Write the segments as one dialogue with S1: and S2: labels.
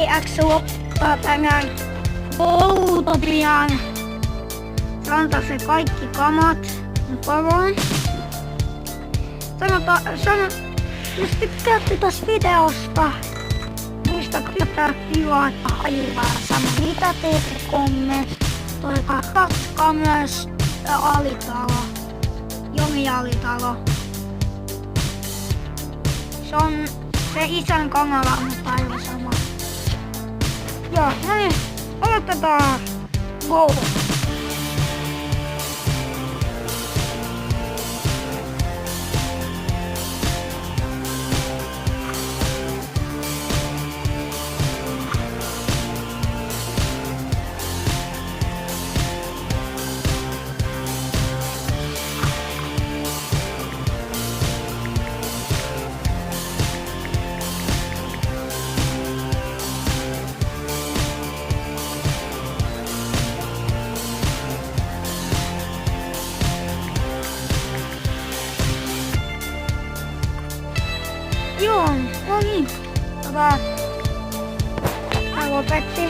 S1: GX lopettaa tänään Outopian. Santa se kaikki kamat poroon. Jos tykkäätte tästä videosta, muistakaa tilata aivan sama mitä teette kommentoikaa. Katsokaa myös alitalo. Jomi alitalo. Se on se isän kanava, mutta aivan sama. Joo, no niin, aloitetaan. Wow. Joo, no niin. Hän lopetti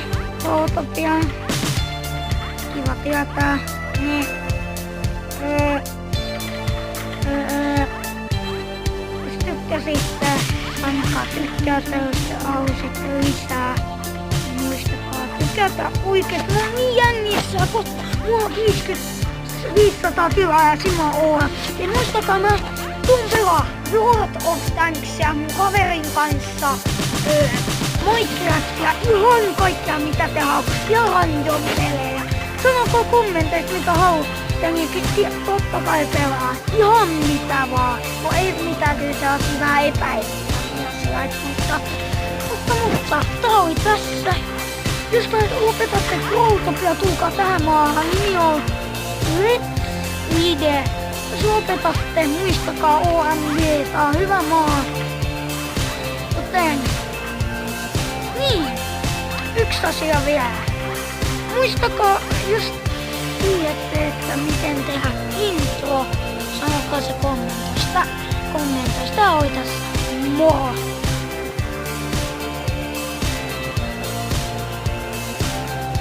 S1: Outopian. Kiva tietää. Niin. Jos tykkäsitte, painakaa tykkäystä, jos te halusitte lisää. Muistakaa tykätä oikeesti. Mä oon niin jännissä, kun mulla on 500 tilaa ja Simo on. Ja muistakaa myös pelaa World of Tanksia mun kaverin kanssa. Minecraftia, ihan kaikkea mitä te haluatte. Ja random-pelejä. Sanokaa kommenteissa mitä haluatte, niin totta kai pelaa. Ihan mitä vaan. No ei mitään kyllä sellaisia vähän epäilyttäviä, mutta tää oli tässä. Jos te lopetatte Outopia, tulkaa tähän maahan. Nimi on Let's Video. Jos lopetatte, muistakaa OMG, tää on hyvä maa. Joten, niin, yksi asia vielä. Muistakaa, jos tiedätte, että miten tehdä intro, sanokaa se kommentoista. Tää oli tässä. Moro!